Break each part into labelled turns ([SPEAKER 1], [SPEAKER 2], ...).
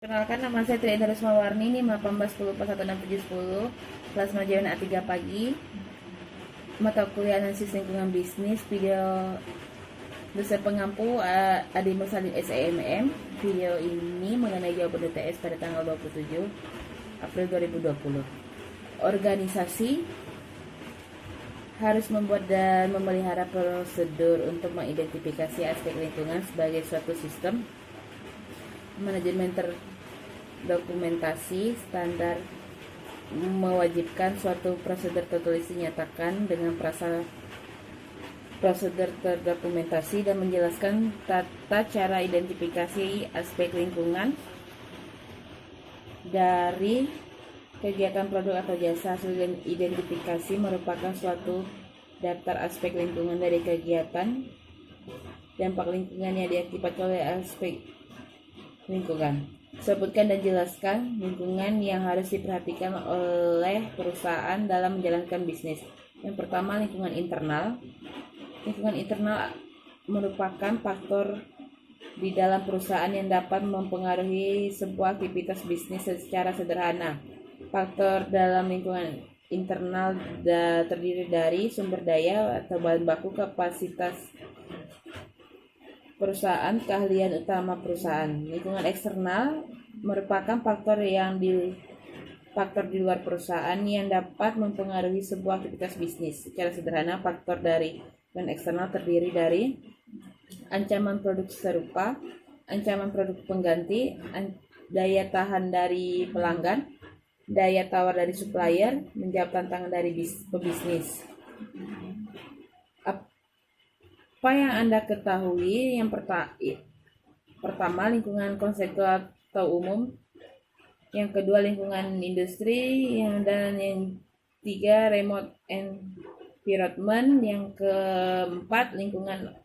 [SPEAKER 1] Perkenalkan, nama saya Tri Indah Rismawarni, ini 1810416710, kelas manajemen A3 pagi, mata kuliah analisis lingkungan bisnis, video dosen pengampu Adi Mursalin SEMM. Video ini mengenai jawaban DTS pada tanggal 27 April 2020. Organisasi harus membuat dan memelihara prosedur untuk mengidentifikasi aspek lingkungan sebagai suatu sistem manajemen terdokumentasi standar, mewajibkan suatu prosedur tertulis dinyatakan dengan prosedur terdokumentasi dan menjelaskan tata cara identifikasi aspek lingkungan dari kegiatan produk atau jasa. Hasil identifikasi merupakan suatu daftar aspek lingkungan dari kegiatan, dampak lingkungan yang diakibatkan oleh aspek lingkungan. Sebutkan dan jelaskan lingkungan yang harus diperhatikan oleh perusahaan dalam menjalankan bisnis. Yang pertama, lingkungan internal. Lingkungan internal merupakan faktor di dalam perusahaan yang dapat mempengaruhi sebuah aktivitas bisnis secara sederhana. Faktor dalam lingkungan internal terdiri dari sumber daya atau bahan baku, kapasitas perusahaan, keahlian utama perusahaan. Lingkungan eksternal merupakan faktor di luar perusahaan yang dapat mempengaruhi sebuah aktivitas bisnis. Secara sederhana, faktor dari lingkungan eksternal terdiri dari ancaman produk serupa, ancaman produk pengganti, daya tahan dari pelanggan, daya tawar dari supplier, menjawab tantangan dari pebisnis. Apa yang Anda ketahui? Yang pertama, lingkungan konseptual atau umum. Yang kedua, lingkungan industri. Dan yang tiga, remote environment. Yang keempat, lingkungan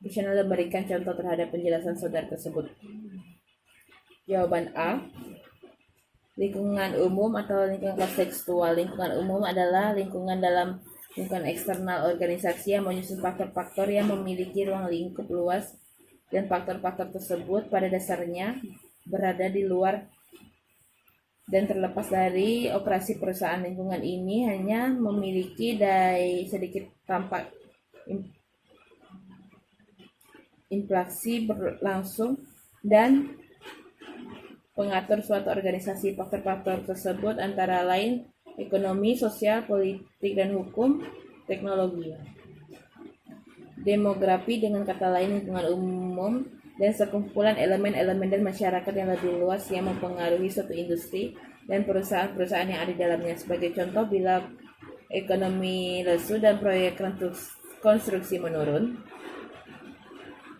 [SPEAKER 1] profesional. Memberikan contoh terhadap penjelasan saudara tersebut. Jawaban A, lingkungan umum atau lingkungan kontekstual. Lingkungan umum adalah lingkungan dalam lingkungan eksternal organisasi yang menyusun faktor-faktor yang memiliki ruang lingkup luas, dan faktor-faktor tersebut pada dasarnya berada di luar dan terlepas dari operasi perusahaan. Lingkungan ini hanya memiliki sedikit tampak inflasi berlangsung dan pengatur suatu organisasi. Faktor-faktor tersebut antara lain ekonomi, sosial, politik, dan hukum, teknologi. Demografi, dengan kata lain lingkungan umum, dan sekumpulan elemen-elemen dan masyarakat yang lebih luas yang mempengaruhi suatu industri dan perusahaan-perusahaan yang ada di dalamnya. Sebagai contoh, bila ekonomi lesu dan proyek konstruksi menurun,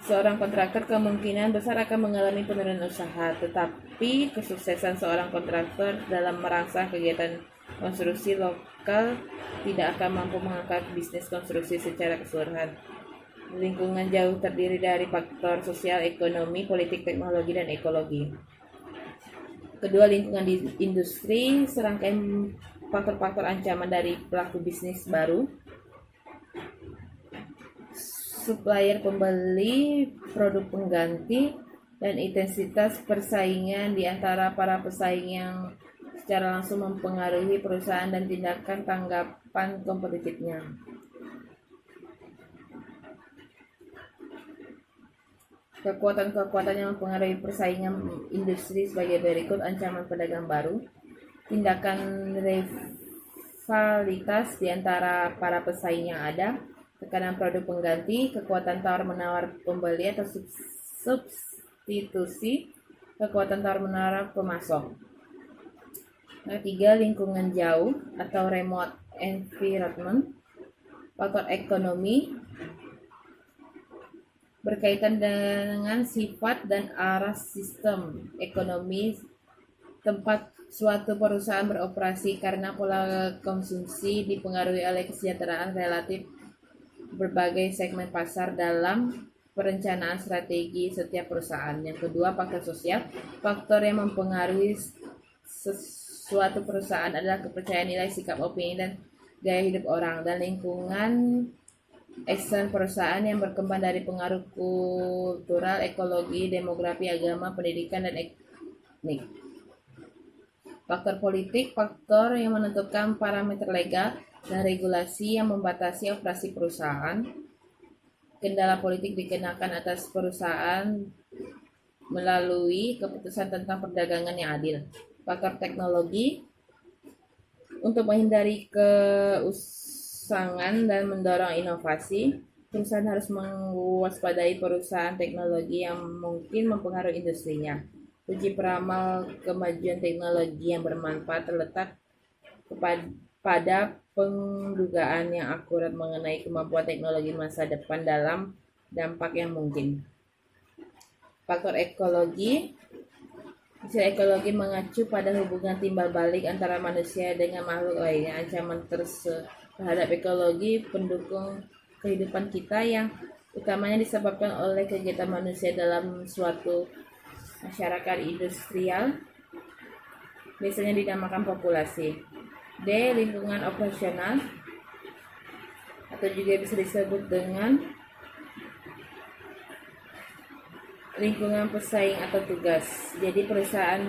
[SPEAKER 1] seorang kontraktor kemungkinan besar akan mengalami penurunan usaha. Tetapi kesuksesan seorang kontraktor dalam merangsang kegiatan konstruksi lokal tidak akan mampu mengangkat bisnis konstruksi secara keseluruhan. Lingkungan jauh terdiri dari faktor sosial, ekonomi, politik, teknologi, dan ekologi. Kedua, lingkungan di industri, serangkaian faktor-faktor ancaman dari pelaku bisnis baru, supplier, pembeli, produk pengganti, dan intensitas persaingan di antara para pesaing yang secara langsung mempengaruhi perusahaan dan tindakan tanggapan kompetitifnya. Kekuatan-kekuatan yang mempengaruhi persaingan industri sebagai berikut: ancaman pedagang baru, tindakan rivalitas di antara para pesaing yang ada, tekanan produk pengganti, kekuatan tawar-menawar pembeli atau substitusi, kekuatan tawar-menawar pemasok. Ketiga, lingkungan jauh atau remote environment. Faktor ekonomi berkaitan dengan sifat dan arah sistem ekonomi tempat suatu perusahaan beroperasi, karena pola konsumsi dipengaruhi oleh kesejahteraan relatif berbagai segmen pasar dalam perencanaan strategi setiap perusahaan. Yang kedua, faktor sosial. Faktor yang mempengaruhi suatu perusahaan adalah kepercayaan, nilai, sikap, opini, dan gaya hidup orang. Dan lingkungan ekstern perusahaan yang berkembang dari pengaruh kultural, ekologi, demografi, agama, pendidikan, dan teknik. Faktor politik, faktor yang menentukan parameter legal dan regulasi yang membatasi operasi perusahaan. Kendala politik dikenakan atas perusahaan melalui keputusan tentang perdagangan yang adil. Faktor teknologi, untuk menghindari keusangan dan mendorong inovasi, perusahaan harus mewaspadai perusahaan teknologi yang mungkin mempengaruhi industrinya. Uji peramal kemajuan teknologi yang bermanfaat terletak pada pendugaan yang akurat mengenai kemampuan teknologi masa depan dalam dampak yang mungkin. Faktor ekologi, istilah ekologi mengacu pada hubungan timbal balik antara manusia dengan makhluk lainnya. Ancaman terhadap ekologi pendukung kehidupan kita yang utamanya disebabkan oleh kegiatan manusia dalam suatu masyarakat industrial, biasanya dinamakan populasi. D. Lingkungan operasional, atau juga bisa disebut dengan lingkungan pesaing atau tugas. Jadi perusahaan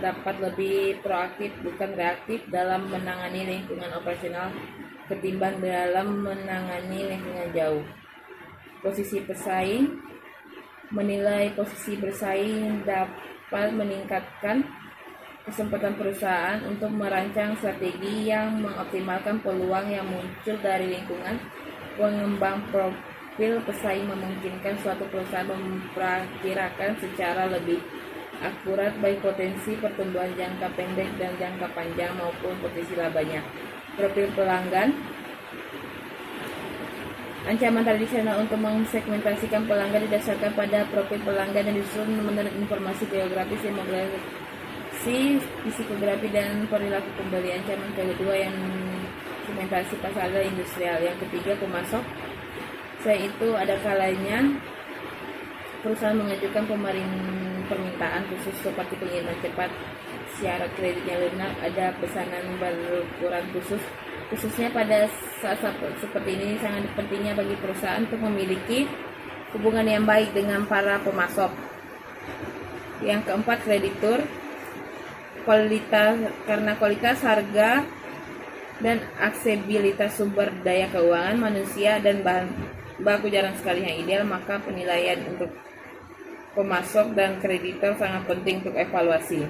[SPEAKER 1] dapat lebih proaktif bukan reaktif dalam menangani lingkungan operasional ketimbang dalam menangani lingkungan jauh. Posisi pesaing, menilai posisi bersaing dapat meningkatkan kesempatan perusahaan untuk merancang strategi yang mengoptimalkan peluang yang muncul dari lingkungan. Pengembang profil pesaing memungkinkan suatu perusahaan memperkirakan secara lebih akurat baik potensi pertumbuhan jangka pendek dan jangka panjang maupun potensi labanya. Profil pelanggan, ancaman tradisional untuk mensegmentasikan pelanggan didasarkan pada profil pelanggan yang disusun menurut informasi geografis, demografi, psikografi, dan perilaku pembeli. Ancaman kedua yang segmentasi pasar adalah industrial. Yang ketiga, pemasok. Selain itu, ada kalanya perusahaan mengajukan permintaan khusus seperti pengiriman cepat, syarat kreditnya lunak, ada pesanan berukuran khusus. Khususnya pada saat seperti ini sangat pentingnya bagi perusahaan untuk memiliki hubungan yang baik dengan para pemasok. Yang keempat, kreditur. Karena kualitas, harga, dan aksesibilitas sumber daya keuangan manusia dan bahan baku jarang sekali yang ideal, maka penilaian untuk pemasok dan kreditor sangat penting untuk evaluasi.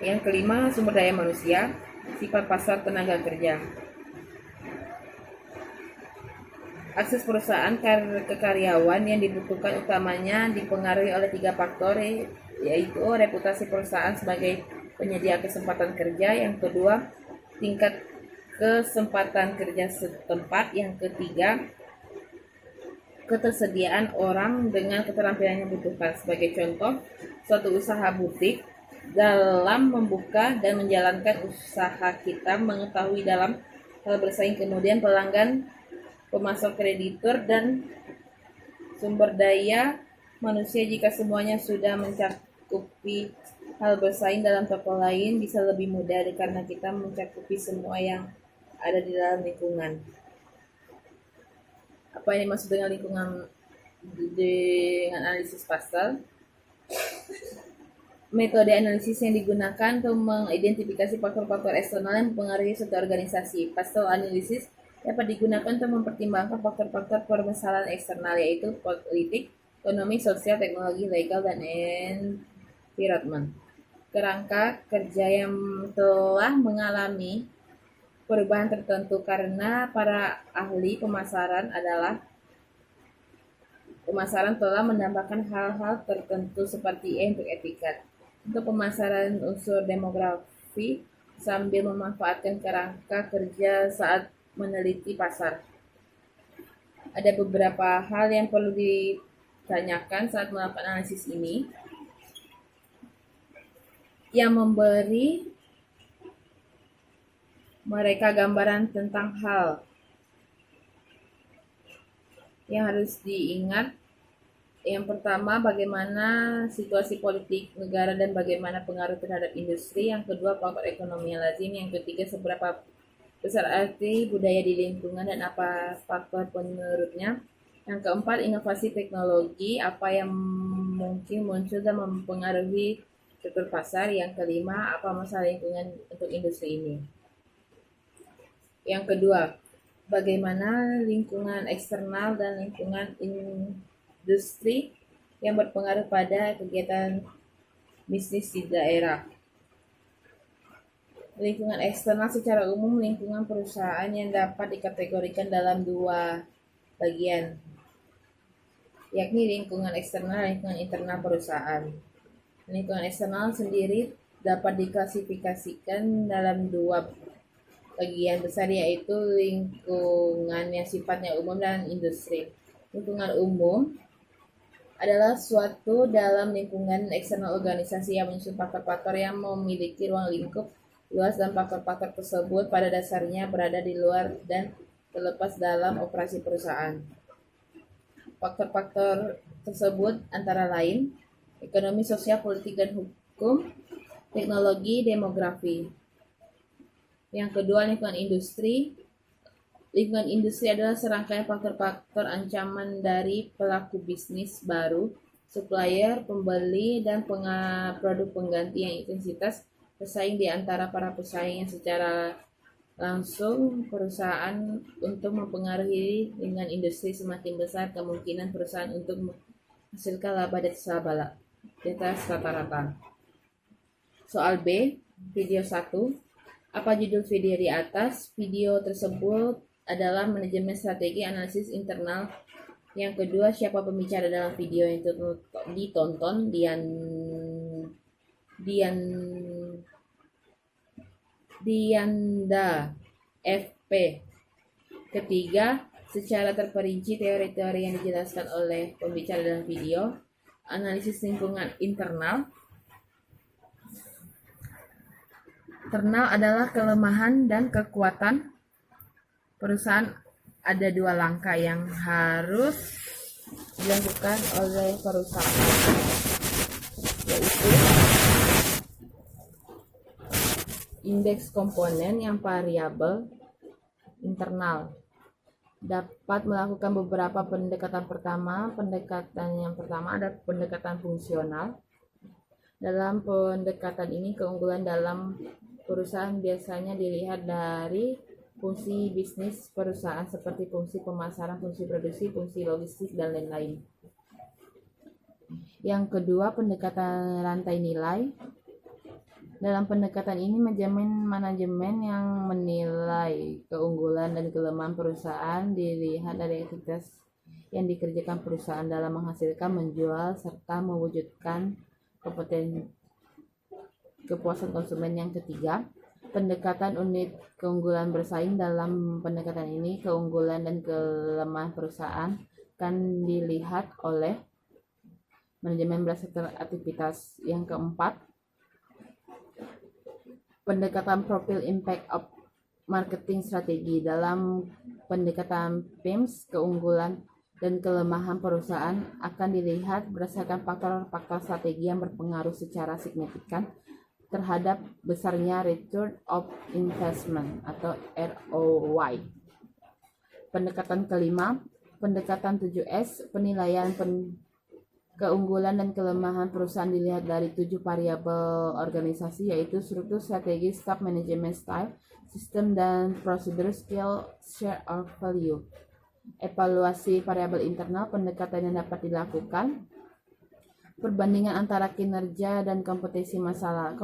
[SPEAKER 1] Yang kelima, sumber daya manusia. Sifat pasar tenaga kerja. Akses perusahaan ke karyawan yang dibutuhkan utamanya dipengaruhi oleh 3 faktor, yaitu reputasi perusahaan sebagai penyedia kesempatan kerja, yang kedua tingkat kesempatan kerja setempat, yang ketiga ketersediaan orang dengan keterampilan yang dibutuhkan. Sebagai contoh, suatu usaha butik, dalam membuka dan menjalankan usaha kita mengetahui dalam hal bersaing, kemudian pelanggan, pemasok, kreditur, dan sumber daya manusia. Jika semuanya sudah mencakupi hal bersaing dalam toko lain, bisa lebih mudah karena kita mencakupi semua yang ada di dalam lingkungan. Apa yang dimaksud dengan lingkungan dengan analisis pasar? Metode analisis yang digunakan untuk mengidentifikasi faktor-faktor eksternal yang mempengaruhi suatu organisasi. Pastel analisis dapat digunakan untuk mempertimbangkan faktor-faktor permasalahan eksternal, yaitu politik, ekonomi, sosial, teknologi, legal, dan environment. Kerangka kerja yang telah mengalami perubahan tertentu karena para ahli pemasaran telah menambahkan hal-hal tertentu seperti untuk etiket. Untuk pemasaran unsur demografi sambil memanfaatkan kerangka kerja saat meneliti pasar. Ada beberapa hal yang perlu ditanyakan saat melakukan analisis ini, yang memberi mereka gambaran tentang hal yang harus diingat. Yang pertama, bagaimana situasi politik negara dan bagaimana pengaruh terhadap industri. Yang kedua, faktor ekonomi yang lazim. Yang ketiga, seberapa besar arti budaya di lingkungan dan apa faktor penerusnya. Yang keempat, inovasi teknologi, apa yang mungkin muncul dan mempengaruhi struktur pasar. Yang kelima, apa masalah lingkungan untuk industri ini. Yang kedua, bagaimana lingkungan eksternal dan lingkungan industri yang berpengaruh pada kegiatan bisnis di daerah. Lingkungan eksternal secara umum lingkungan perusahaan yang dapat dikategorikan dalam dua bagian, yakni lingkungan eksternal dan lingkungan internal perusahaan. Lingkungan eksternal sendiri dapat diklasifikasikan dalam dua bagian besar, yaitu lingkungan yang sifatnya umum dan industri. Lingkungan umum adalah suatu dalam lingkungan eksternal organisasi yang menyusun faktor-faktor yang memiliki ruang lingkup luas, dan faktor-faktor tersebut pada dasarnya berada di luar dan terlepas dalam operasi perusahaan. Faktor-faktor tersebut antara lain ekonomi, sosial, politik, dan hukum, teknologi, demografi. Yang kedua, lingkungan industri. Lingkungan industri adalah serangkaian faktor-faktor ancaman dari pelaku bisnis baru, supplier, pembeli, dan produk pengganti yang intensitas bersaing di antara para pesaing yang secara langsung perusahaan untuk mempengaruhi dengan industri. Semakin besar kemungkinan perusahaan untuk menghasilkan laba di atas rata-rata. Soal B, video 1. Apa judul video di atas? Video tersebut adalah manajemen strategi analisis internal. Yang kedua, siapa pembicara dalam video yang ditonton? Dianda FP. Ketiga, secara terperinci teori-teori yang dijelaskan oleh pembicara dalam video. Analisis lingkungan internal. Internal adalah kelemahan dan kekuatan perusahaan. Ada dua langkah yang harus dilakukan oleh perusahaan, yaitu indeks komponen yang variabel internal. Dapat melakukan beberapa pendekatan. Pendekatan yang pertama ada pendekatan fungsional. Dalam pendekatan ini, keunggulan dalam perusahaan biasanya dilihat dari fungsi bisnis perusahaan seperti fungsi pemasaran, fungsi produksi, fungsi logistik, dan lain-lain. Yang kedua, pendekatan rantai nilai. Dalam pendekatan ini, manajemen yang menilai keunggulan dan kelemahan perusahaan dilihat dari aktivitas yang dikerjakan perusahaan dalam menghasilkan, menjual, serta mewujudkan kepuasan konsumen. Yang ketiga, pendekatan unit keunggulan bersaing. Dalam pendekatan ini, keunggulan dan kelemahan perusahaan akan dilihat oleh manajemen berdasarkan aktivitas. Yang keempat, pendekatan profil impact of marketing strategi. Dalam pendekatan PIMS, keunggulan dan kelemahan perusahaan akan dilihat berdasarkan faktor-faktor strategi yang berpengaruh secara signifikan terhadap besarnya return of investment atau ROI. Pendekatan kelima, pendekatan 7S, penilaian keunggulan dan kelemahan perusahaan dilihat dari 7 variabel organisasi, yaitu struktur, strategi, staff, management style, sistem dan prosedur, skill, share of value. Evaluasi variabel internal, pendekatan yang dapat dilakukan, perbandingan antara kinerja dan kompetisi masa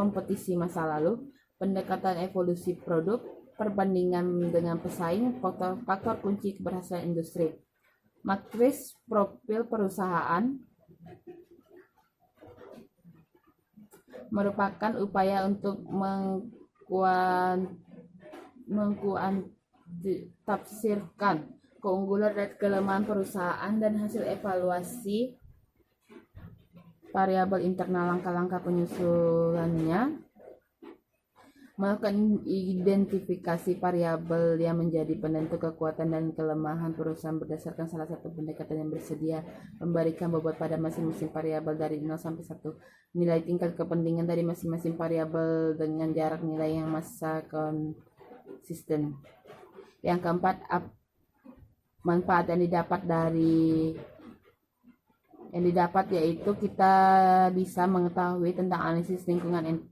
[SPEAKER 1] lalu, pendekatan evolusi produk, perbandingan dengan pesaing, faktor kunci keberhasilan industri. Matriks profil perusahaan merupakan upaya untuk mengkuantitafsirkan keunggulan dan kelemahan perusahaan dan hasil evaluasi variabel internal. Langkah-langkah penyusunannya: melakukan identifikasi variabel yang menjadi penentu kekuatan dan kelemahan perusahaan berdasarkan salah satu pendekatan yang bersedia, memberikan bobot pada masing-masing variabel dari 0 sampai 1, nilai tingkat kepentingan dari masing-masing variabel dengan jarak nilai yang masa konsisten. Yang keempat, manfaat yang didapat dari Yang didapat yaitu kita bisa mengetahui tentang analisis lingkungan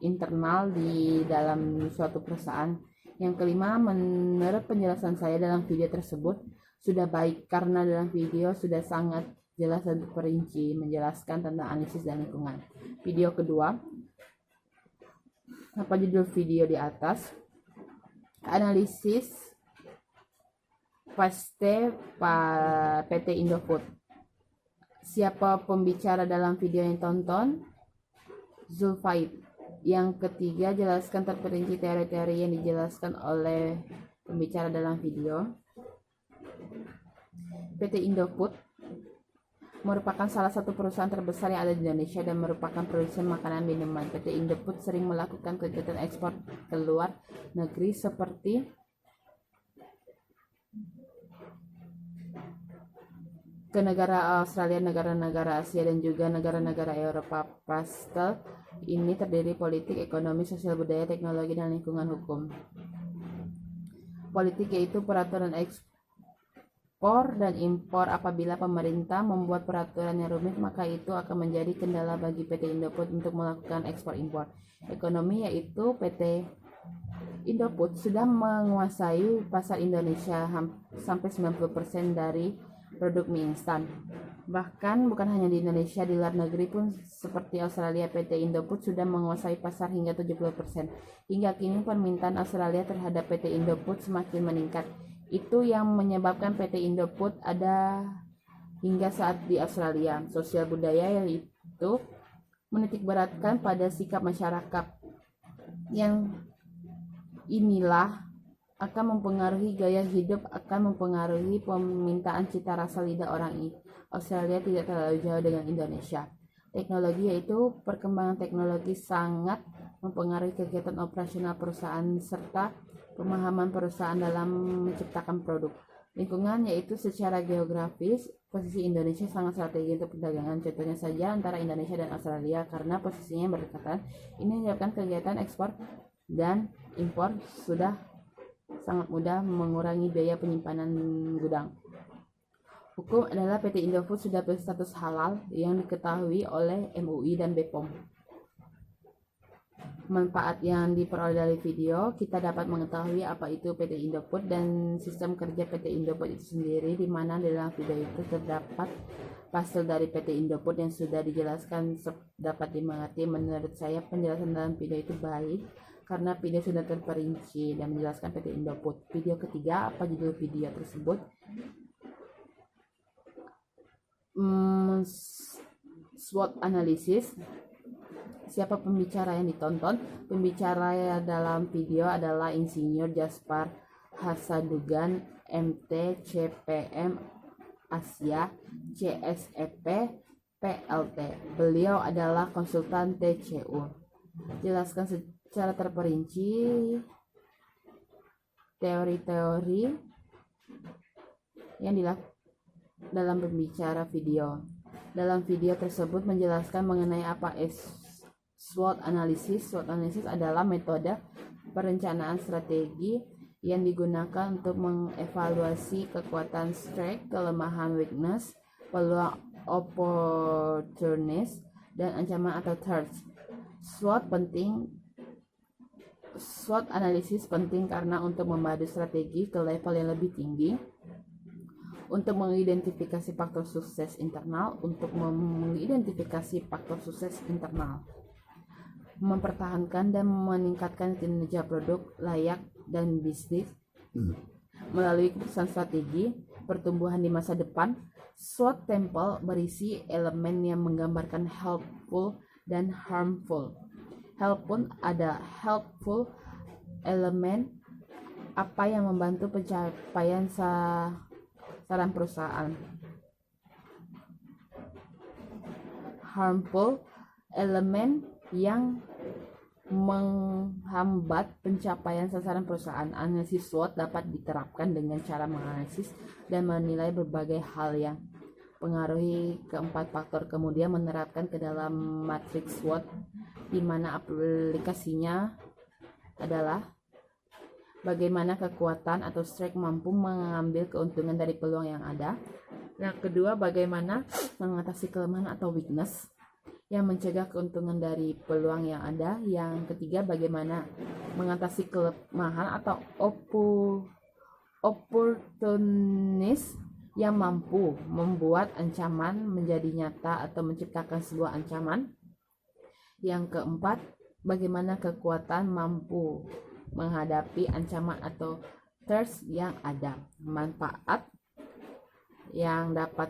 [SPEAKER 1] internal di dalam suatu perusahaan. Yang kelima, menurut penjelasan saya dalam video tersebut sudah baik karena dalam video sudah sangat jelas dan terperinci menjelaskan tentang analisis dan lingkungan. Video kedua, apa judul video di atas? Analisis pasti PT Indofood. Siapa pembicara dalam video yang tonton? Zulfaid. Yang ketiga, jelaskan terperinci teori-teori yang dijelaskan oleh pembicara dalam video. PT Indofood merupakan salah satu perusahaan terbesar yang ada di Indonesia dan merupakan produsen makanan minuman. PT Indofood sering melakukan kegiatan ekspor ke luar negeri seperti ke negara Australia, negara-negara Asia, dan juga negara-negara Eropa. Pastel ini terdiri politik, ekonomi, sosial, budaya, teknologi, dan lingkungan hukum. Politik yaitu peraturan ekspor dan impor. Apabila pemerintah membuat peraturan yang rumit, maka itu akan menjadi kendala bagi PT Indofood untuk melakukan ekspor impor. Ekonomi yaitu PT Indofood sudah menguasai pasar Indonesia sampai 90% dari produk mie instan. Bahkan bukan hanya di Indonesia, di luar negeri pun seperti Australia, PT Indofood sudah menguasai pasar hingga 70%. Hingga kini permintaan Australia terhadap PT Indofood semakin meningkat. Itu yang menyebabkan PT Indofood ada hingga saat di Australia. Sosial budaya yaitu menitikberatkan pada sikap masyarakat yang inilah akan mempengaruhi gaya hidup, akan mempengaruhi permintaan cita rasa lidah orang ini. Australia tidak terlalu jauh dengan Indonesia. Teknologi yaitu perkembangan teknologi sangat mempengaruhi kegiatan operasional perusahaan serta pemahaman perusahaan dalam menciptakan produk. Lingkungan yaitu secara geografis, posisi Indonesia sangat strategi untuk perdagangan. Contohnya saja antara Indonesia dan Australia karena posisinya yang berdekatan. Ini menyebabkan kegiatan ekspor dan impor sudah sangat mudah mengurangi biaya penyimpanan gudang. Hukum adalah PT Indofood sudah berstatus halal yang diketahui oleh MUI dan BPOM. Manfaat yang diperoleh dari video, kita dapat mengetahui apa itu PT Indofood dan sistem kerja PT Indofood itu sendiri, di mana dalam video itu terdapat pasal dari PT Indofood yang sudah dijelaskan dapat dimengerti. Menurut saya penjelasan dalam video itu baik karena video sudah terperinci dan menjelaskan PT Indofood. Video ketiga, apa judul video tersebut? SWOT analisis. Siapa pembicara yang ditonton? Pembicara dalam video adalah Insinyur Jaspar Hasadugan, MT, CPM Asia, CSEP, PLT. Beliau adalah konsultan TCU. Jelaskan secara terperinci teori-teori yang dilakukan dalam pembicara video. Dalam video tersebut menjelaskan mengenai apa SWOT analisis. SWOT analisis adalah metode perencanaan strategi yang digunakan untuk mengevaluasi kekuatan strength, kelemahan weakness, peluang opportunities, dan ancaman atau threats. SWOT analisis penting karena untuk memadu strategi ke level yang lebih tinggi, untuk mengidentifikasi faktor sukses internal, mempertahankan dan meningkatkan kinerja produk, layak, dan bisnis melalui keputusan strategi pertumbuhan di masa depan. SWOT template berisi elemen yang menggambarkan helpful dan harmful. Helpful elemen apa yang membantu pencapaian saran perusahaan. Harmful elemen yang menghambat pencapaian sasaran perusahaan. Analisis SWOT dapat diterapkan dengan cara menganalisis dan menilai berbagai hal yang pengaruhi keempat faktor, kemudian menerapkan ke dalam matriks SWOT, di mana aplikasinya adalah bagaimana kekuatan atau strength mampu mengambil keuntungan dari peluang yang ada. Yang kedua, bagaimana mengatasi kelemahan atau weakness yang mencegah keuntungan dari peluang yang ada. Yang ketiga, bagaimana mengatasi kelemahan atau opportunis yang mampu membuat ancaman menjadi nyata atau menciptakan sebuah ancaman. Yang keempat, bagaimana kekuatan mampu menghadapi ancaman atau threats yang ada. Manfaat yang dapat